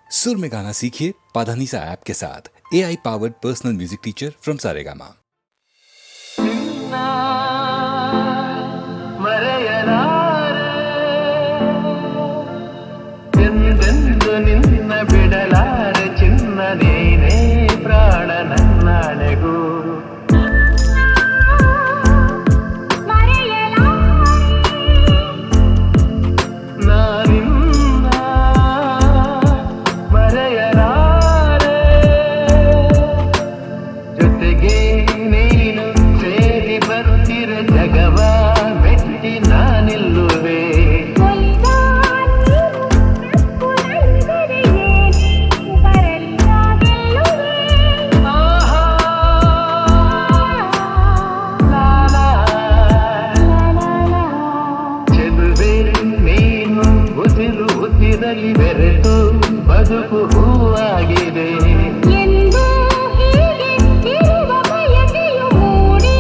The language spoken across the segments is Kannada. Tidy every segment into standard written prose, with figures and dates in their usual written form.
सुर में गाना सीखिए पाधानीसा ऐप के साथ। AI powered personal music teacher from Saregama. ನಿನ್ನ ಬಿಡಲಾರೆ ಚಿನ್ನ ನೀನೇ ಪ್ರಾಣ ನನ್ನಳೆಗೂ ನಾನಿನ್ನ ಮರೆಯಲಾರೆ ಜೊತೆಗೆ ನೀನು ಸೇರಿ ಬರುತ್ತಿರ ಜಗವ ಮೆಟ್ಟಿ ನಾನಿಲ್ಲುವೆ ಬೆರೆತು ಬದುಕು ಹೂವಾಗಿದೆ ಎಂದು ಹೀಗೆ ಇರುವ ಬಯಕೆಯು ಮೂಡಿ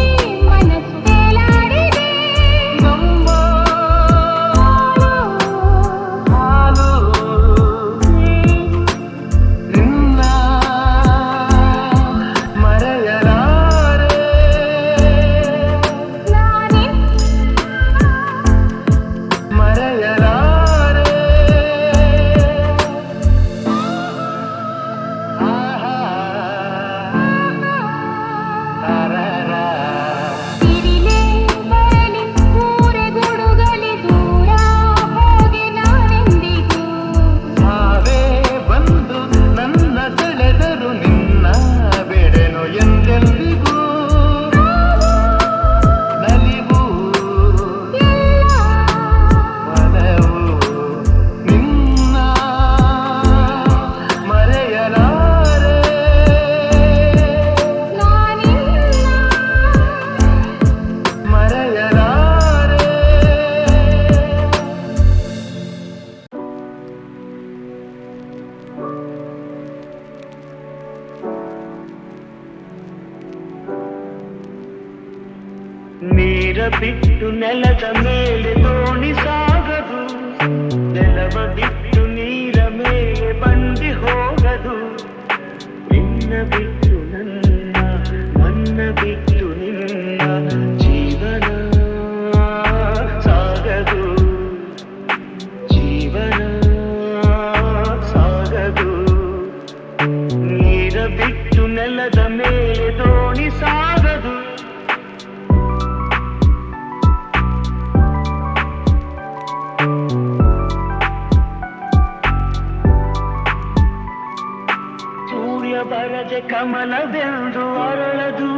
ಮನಸ್ಸು ತೇಲಾಡಿದೆ. ನಮ್ಮ ಹಾಲು ನಿನ್ನ ಮರೆಯಲಾರೆ ನಾನೇ ಮರೆಯಲಾರೆ ತಿರಿಲೆ ಬರಲಿ ಊರೆ ಗುಡುಗಲಿ ದೂರ ಹೋಗಿ ನಾನೆಂದಿಗೂ ಸಾವೇ ಬಂದು ನನ್ನ ಸೆಳೆದರು ನಿನ್ನ ಬೆಡೆನು ಎಂದೆಂದಿಗೂ ನಲಿವು ಮನವು ನಿನ್ನ ಮರೆಯಲಾರೆ ನಾನಿನ್ನ ಮರೆಯಲಾರೆ ನೀರ ಬಿಟ್ಟು ನೆಲದ ಮೇಲೆ ದೋಣಿ ಸಾಗದು ನೆಲವ ಬಿಟ್ಟು ನೀರ ಮೇಲೆ ಬಂಡಿ ಹೋಗದು ನಿನ್ನ ಬಿಟ್ಟು ನನ್ನ ಬಿಟ್ಟು ನಿನ್ನ ಜೀವನ ಸಾಗದು ಜೀವನ ಸಾಗದು ನೀರ ಬಿಟ್ಟು ನೆಲದ ಮೇಲೆ ದೋಣಿ ಸಾಗದು ಸೂರ್ಯ ಬರದೆ ಕಮಲವೆಂದು ಅರಳದು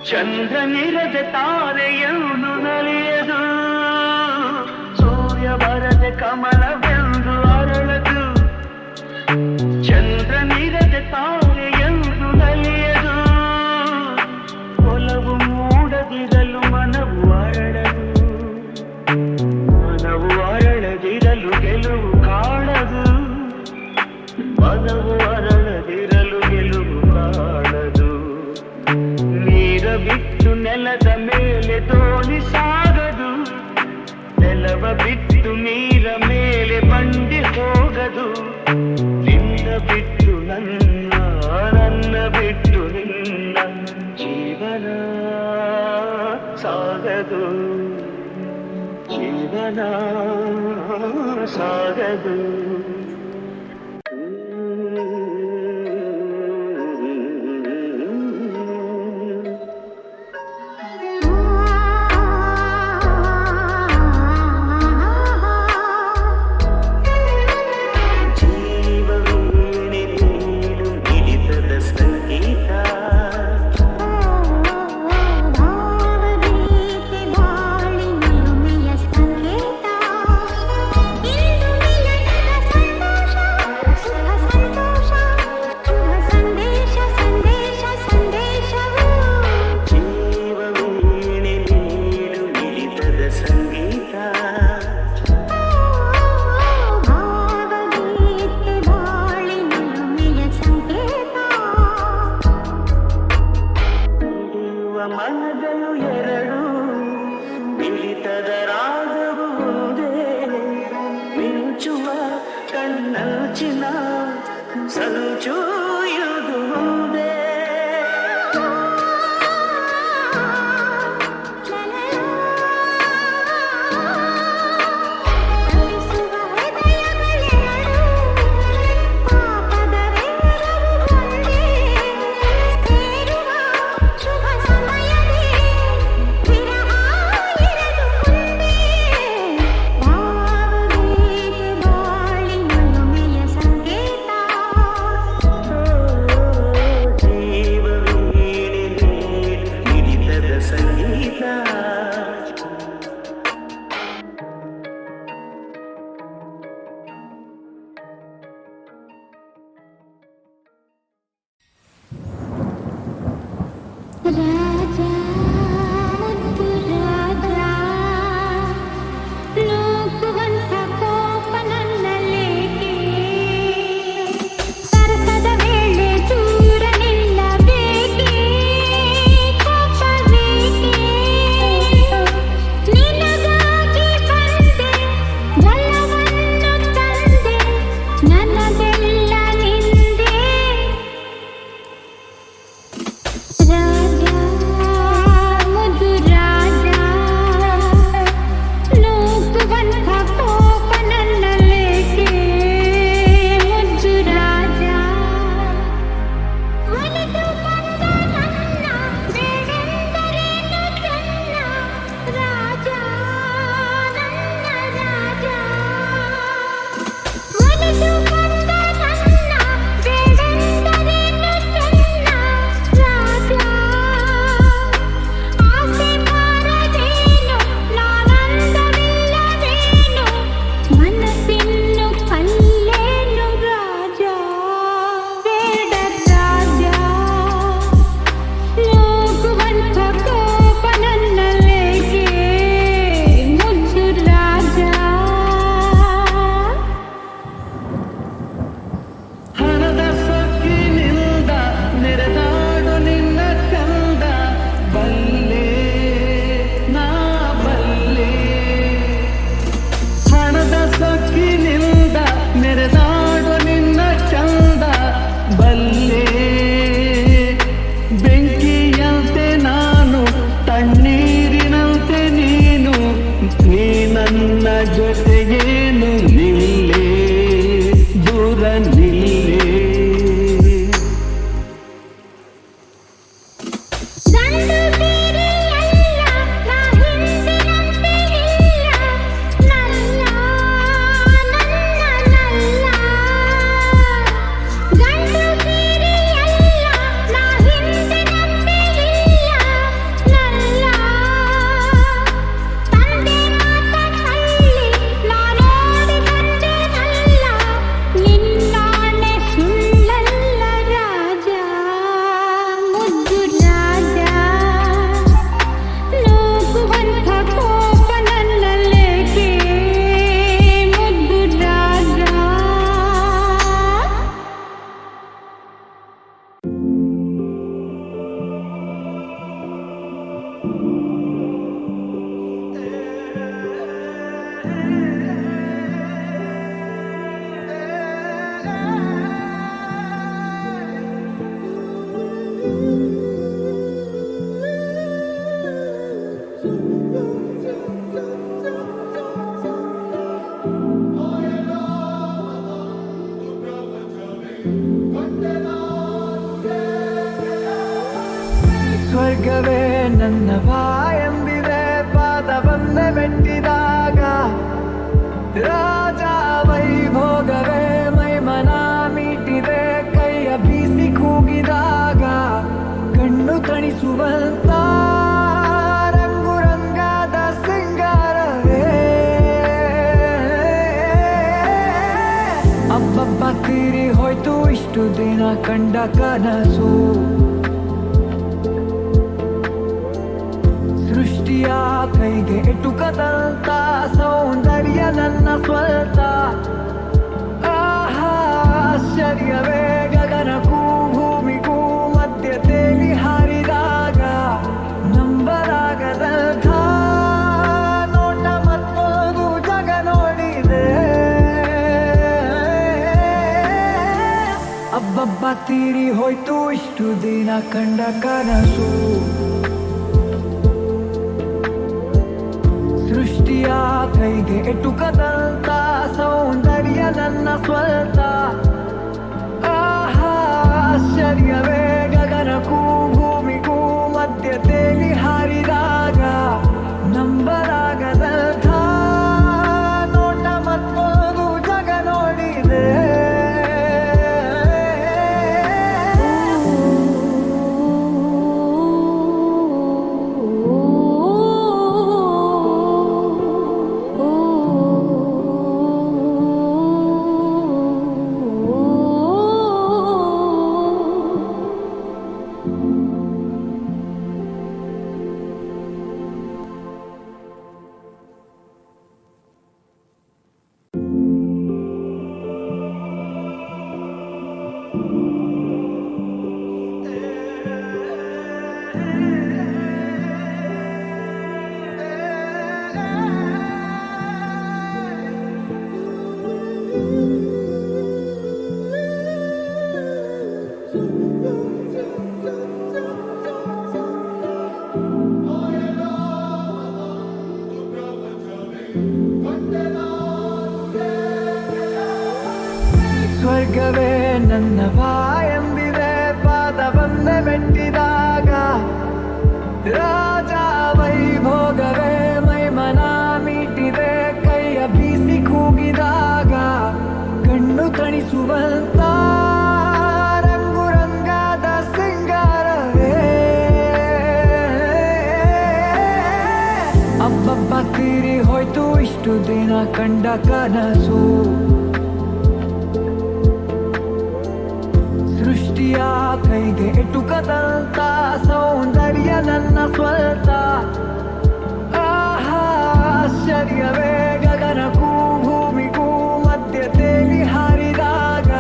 ಚಂದ್ರನಿರದೆ ತಾರೆಯನ್ನು ನಲಿಯದು ಸೂರ್ಯ ಬರದೆ ಕಮಲವೆಂದು ಅರಳದು ಚಂದ್ರನಿರದೆ ತಾರೆಯನ್ನು ನಲಿಯದು ಒಲವು ಮೂಡದಿರಲು ಮನವು ಅರಳದು ಮನವು ಅರಳದಿರಲು ಗೆಲುವು ಕಾಣದು ಮನವು ಅರಳದಿರಲು ಗೆಲುವು ಕಾಣದು ನೀರ ಬಿಟ್ಟು ನೆಲದ ಮೇಲೆ ದೋಣಿ ಸಾಗದು ನೆಲವ ಬಿಟ್ಟು ನೀರ ಮೇಲೆ ಬಂಡಿ ಹೋಗದು ನಿನ್ನ ಬಿಟ್ಟು ನನ್ನ ಬಿಟ್ಟು ನಿನ್ನ ಜೀವನ ಸಾಗದು ಜೀವನ ಸಾಗದು ಭಾವಗೀತೆ ಬಾಳಿ ನಿಲುಮೆಯ ಸಂಕೇತ. ಇಂದು ಮಿಲನದ ಚಿನ್ನ ಸಂಚೂಯುವುದು ಮುಂದೆ ಸ್ವರ್ಗವೇ ನನ್ನ ಬಾಯೆಂದಿದೆ ಪಾದವನ್ನೇ ಮೆಟ್ಟಿದಾಗ ರಾಜ ವೈಭೋಗವೇ ಮೈಮನ ಮೀಟಿದೆ ಕೈಯ ಬೀಸಿ ಕೂಗಿದಾಗ ಕಣ್ಣು ತಣಿಸುವಂತ ರಂಗು ರಂಗಾದ ಸಿಂಗಾರವೇ ಅಬ್ಬಬ್ಬ ತೀರಿ ಹೋಯ್ತು ಇಷ್ಟು ದಿನ ಕಂಡ ಕನಸು ಸೃಷ್ಟಿಯ ಕೈಗೆ ಎಟುಕದಂತ ಸೌಂದರ್ಯ ನನ್ನ ಸ್ವಂತ ಆಶ್ಚರ್ಯವೇ ಗಗನಕ್ಕೂ ಭೂಮಿಗೂ ಮಧ್ಯ ತೇಲಿ ಹಾರಿದಾಗ ನಂಬಲಾಗದಂಥ ನೋಟ ಮತ್ತೊಂದು ಜಗ ನೋಡಿದೆ ಅಬ್ಬಬ್ಬ ತೀರಿ ಹೋಯ್ತು ಇಷ್ಟು ದಿನ ಕಂಡ ಕನಸು. ಸೃಷ್ಟಿಯ ಕೈಗೆ ಎಟುಕದಂತ ಸೌಂದರ್ಯ ನನ್ನ ಸ್ವಂತ. ಆಹಾ ಆಶ್ಚರ್ಯವೇ ಗಗನಕ್ಕೂ ಭೂಮಿಗೂ ಮಧ್ಯ ತೇಲಿ ಹಾರಿದಾಗ ನಂಬಲಾಗದಂಥ ನೋಟ ಮತ್ತೊಂದು ಜಗ ನೋಡಿದೆ. ಸ್ವರ್ಗವೇ ನನ್ನ ಬಾಯೆಂದಿದೆ ಪಾದವನ್ನೇ ಮೆಟ್ಟಿದಾಗ. ರಾಜ ವೈಭೋಗವೇ ಮೈಮನ ಮೀಟಿದೆ ಕೈಯ ಬೀಸಿ ಕೂಗಿದಾಗ. ಕಣ್ಣು ತಣಿಸುವಂತ ರಂಗು ರಂಗಾದ ಸಿಂಗಾರವೇ. ಅಬ್ಬಬ್ಬ ತೀರಿ ಹೋಯ್ತು ಇಷ್ಟು ದಿನ ಕಂಡ ಕನಸು. ಸೃಷ್ಟಿಯ ಕೈಗೆ ಎಟುಕದಂತ ಸೌಂದರ್ಯ ನನ್ನ ಸ್ವಂತ. ಆಹಾ ಆಶ್ಚರ್ಯವೇ ಗಗನಕ್ಕೂ ಭೂಮಿಗೂ ಮಧ್ಯ ತೇಲಿ ಹಾರಿದಾಗ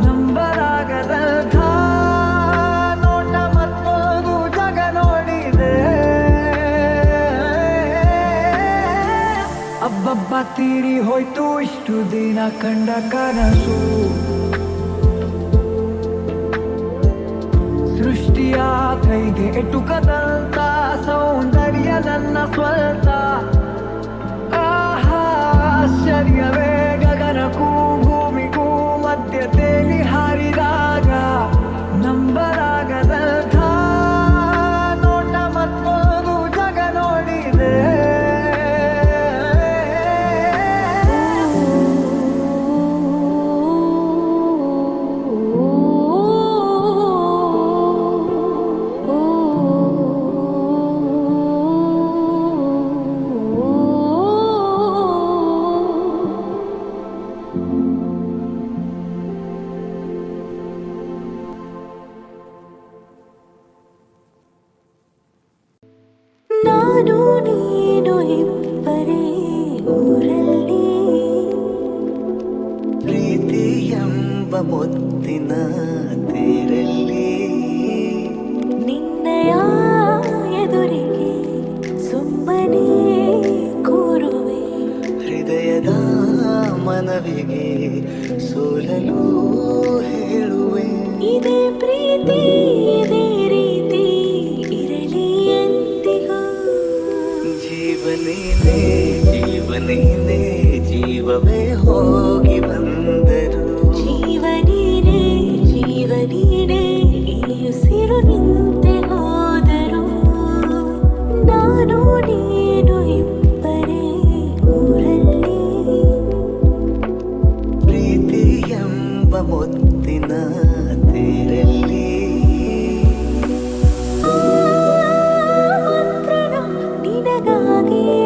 ನಂಬಲಾಗದಂಥ ನೋಟ ಮತ್ತೊಂದು ಜಗ ನೋಡಿದೆ. ಅಬ್ಬಬ್ಬ ತೀರಿ ಹೋಯ್ತು ಇಷ್ಟು ದಿನ ಕಂಡ ಕನಸು. ಸೃಷ್ಟಿಯ ಕೈಗೆ ಎಟುಕದಂತ ಸೌಂದರ್ಯ ನನ್ನ ಸ್ವಂತ. ಆಹಾ ಆಶ್ಚರ್ಯವೇ ಗಗನಕ್ಕೂ ಭೂಮಿಗೂ ಮಧ್ಯ ತೇಲಿ ಹಾರಿದಾಗ ನಂಬಲಾಗದಂಥ ನೋಟ ಮತ್ತೊಂದು ಜಗ ನೋಡಿದೆ. ನಾನು ನೀನು ಇಬ್ಬರೇ ಊರಲ್ಲಿ, ಪ್ರೀತಿ ಎಂಬ ಮುತ್ತಿನ ತೇರಲ್ಲಿ. ನಿನ್ನಯ ಎದುರಿಗೆ ಸುಮ್ಮನೆ ಕೂರುವೆ. ಹೃದಯದ ಮನವಿಗೆ ಸೋಲಲು ಹೇಳುವೆ. ಇದೇ ಪ್ರೀತಿ ಇದೇ ರೀತಿ ಇರಲಿ ಎಂದಿಗೂ. ಜೀವನೇನೆ ಜೀವನೇನೆ ಜೀವವೇ ಹೋಗಿ ಬಂದರು. ಜೀವನೀನೇ ಜೀವನೀನೇ ಈ ಉಸಿರು ನಿಂತೆ ಹೋದರು. ನಾನು ನೀನು ಇಬ್ಬರೇ ಊರಲ್ಲಿ, ಪ್ರೀತಿ ಎಂಬ ಮುತ್ತಿನ ತೇರಲ್ಲಿ. ಮಂತ್ರಣ ನಿನಗಾಗಿಯೇ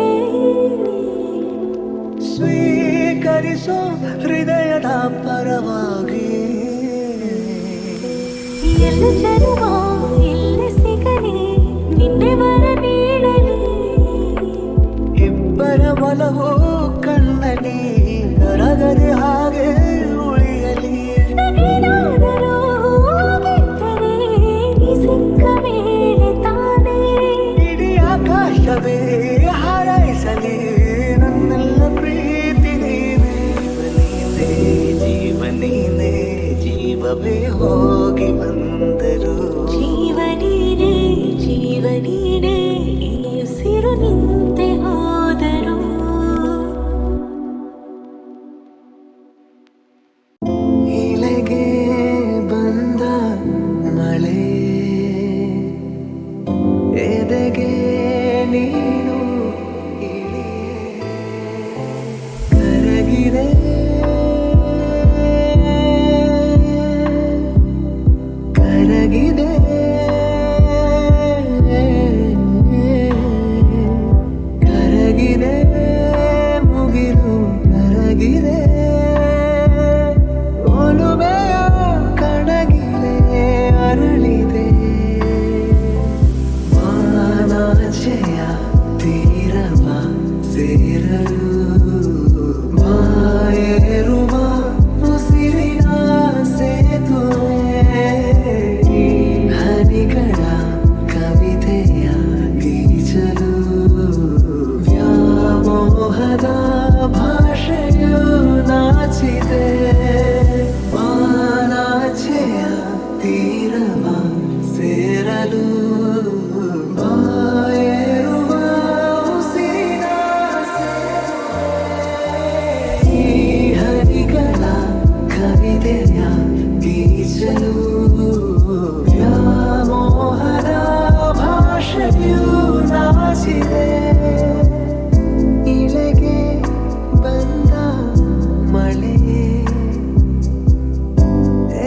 ಸ್ವೀಕರಿಸೋ ಹೃದಯದ ಪರವಾಗಿ. ಎಲ್ಲ ಜನ್ಮ ಎಲ್ಲಿ ಸಿಗಲಿ ನಿನ್ನೆ ವರ ನೀಡಲಿ. ಇಬ್ಬರ ಒಲವು ಕಣ್ಣಲ್ಲಿ ಕರಗದೆ ಹಾಗೆ ಉಳಿಯಲಿ. ನಗೇನಾದರೂ ಆಗಿದ್ದರೆ ನೀ ಸಿಕ್ಕ ಮೇಲೆ ತಾನೇ ಇಡೀ ಆಕಾಶವೇ ಹಾರೈಸಲಿ ನನ್ನೆಲ್ಲ ಪ್ರೀತಿ ನೀನೇ. ಜೀವ ನೀನೇ ಜೀವ ಜೀವವೇ ಹೋಗಿ ಬಂದರು. ಜೀವನೀನೇ ಜೀವನೀನೇ ಈ ಉಸಿರು ನಿಂತೆ ಹೋದರು. ಇಲೆಗೆ ಬಂದ ಮಳೆ ಎದೆಗೆ ನೀನು ಕರಗಿದೆ ಕರಗಿದೆ ಕರಗಿದೆ ಮುಗಿಲು ಕರಗಿದೆ ಒಲುಮೆಯ ಕಣಗಿಲೆ ಅರಳಿದೆ ಮಾನಾಚೆಯ ತೀರವ ಸೇರಲು ಮಾಯೇರುವ ಉಸಿರಿನ ಸೇತುವೆ ಹನಿಗಳ ಕವಿತೆಯ ಗೀಚಲು ವ್ಯಾಮೋಹದ ಭಾಷೆಯು ನಾಚಿದೆ ಮಾನಾಚೆಯ ತೀರವ ಸೇರಲು ಮಾಯೇರುವ ಉಸಿರಿನ ಈ ಹನಿಗಳ ಕವಿತೆಯ ಗೀಚಲು ವ್ಯಾಮೋಹದ ಭಾಷೆಯು ನಾಚಿದೆ ಇಳೆಗೆ ಬಂದ ಮಳೆ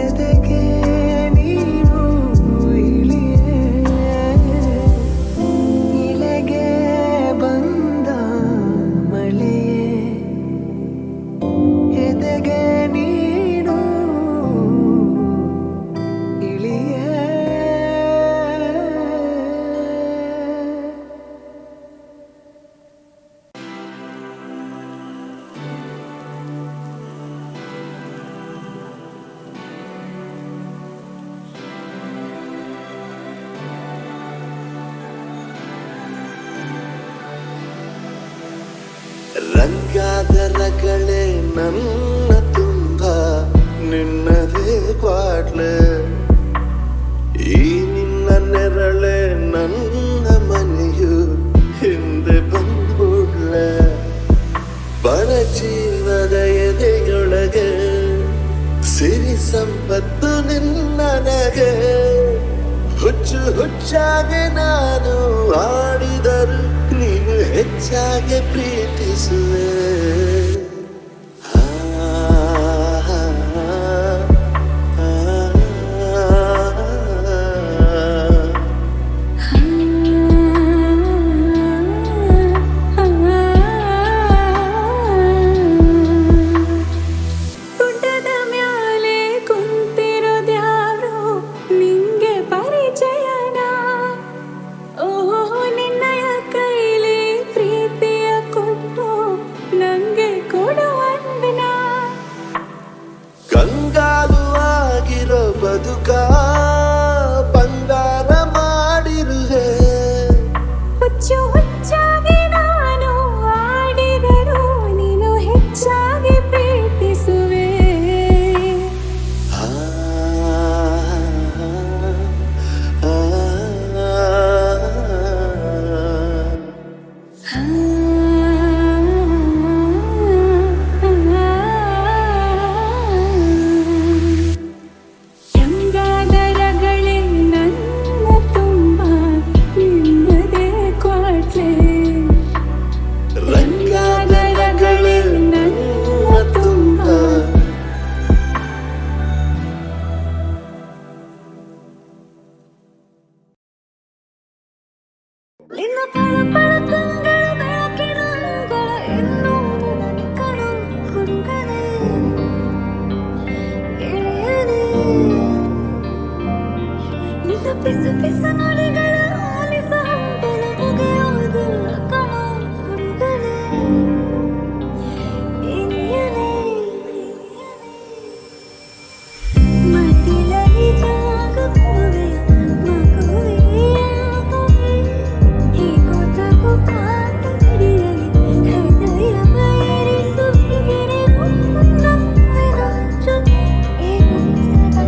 ಎದೆಗೆ ನೀನು ಇಳಿಯೇ ಇಳೆಗೆ ಬಂದ ಮಳೆ ಎದೆಗೆ ನೀನು ಇಳಿಯೇ ರಂಗಾದರಗಳೇ ನನ್ನ ತುಂಬ ನಿನ್ನದೇ ಕ್ವಾಟ್ಲೆ ಈ ನಿನ್ನ ನೆರಳೆ ನನ್ನ ಮನೆಯು ಹಿಂದೆ ಬಂದ್ಬಿಡ್ಲೆ ಬಡ ಜೀವದ ಎದೆಯೊಳಗೆ ಸಿರಿ ಸಂಪತ್ತು ನಿನ್ನನಗೆ ಹುಚ್ಚು ಹುಚ್ಚಾಗೆ ನಾನು ಆಡಿದರು ನೀನು ಹೆಚ್ಚಾಗಿ ಪ್ರೀತಿಸುವೆ ಗುಡ್ಡದ ಮ್ಯಾಲೆ ಕುಂತಿರೋದ್ಯಾವ್ರು ನಿಂಗೆ ಪರಿಚಯನ ಓಹೋ ನಿನ್ನಯ ಕೈಲಿ ಪ್ರೀತಿಯ ಕೊಟ್ಟು ನಂಗೆ ಕೊಡುವಂದನ ಕಂಗಾಲು ಆಗಿರೋ ಬದುಕ ಬಂಗಾರ ಮಾಡಿರುವೆ ಹುಚ್ಚು ಹುಚ್ಚಾಗಿ ನಾನು ಆಡಿದರು ನೀನು ಹೆಚ್ಚಾಗಿ ಪ್ರೀತಿಸುವೆ ಆ, ಆ, ರಂಗಾದರಗಳೇ ನನ್ನ ತುಂಬ ನಿನ್ನದೇ ಕ್ವಾಟ್ಲೆ ರಂಗಾದರಗಳೇ ನನ್ನ ತುಂಬ ನಿನ್ನ ಪಳ ಕಂಗಳ ಬೆಳಕಿನ ಅಂಗಳ ಇನ್ನೂ ನನಗೆ ಕಣು ಹುಡುಗನೇ ಗೆಳೆಯನೇ ನಿನ್ನ ಪಿಸು ಪಿಸು ನುಡಿಗಳ ಆಲಿಸ ಹಂಬಲ ಮುಗಿಯೋದಿಲ್ಲ ಕಣು ಹುಡುಗನೇ ಇನಿಯನೇ ಮಟ್ಟಿಲಲ್ಲಿ ಜಾಗ ಕೂವೆ ಮಗುವೆಯಾಗವೆ ಹೀಗೋ ತಗೋ ಕಾಂತ ಹಿಡಿಯಲಿ ಹೃದಯ ಬಯರಿಸು ಹೀರೆ ಮುನ್ನವಿನ ಜೊತೆ ಏನು ಸದಾ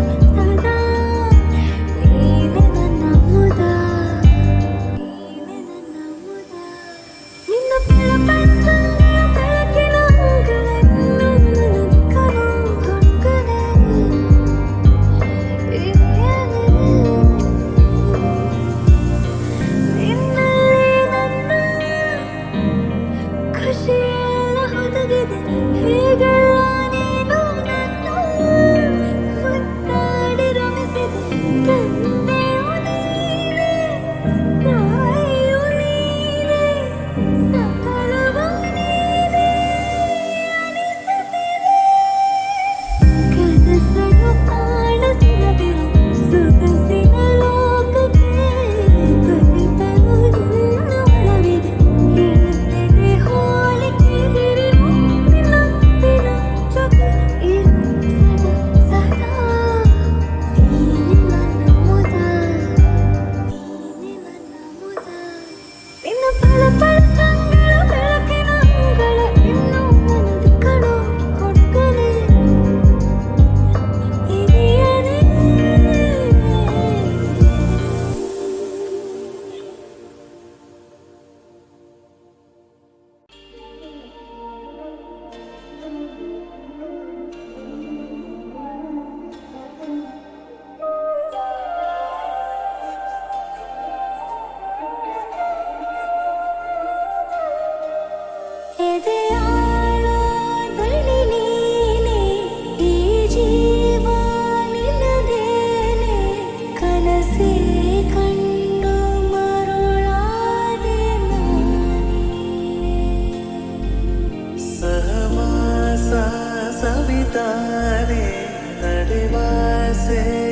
ವರಸೆ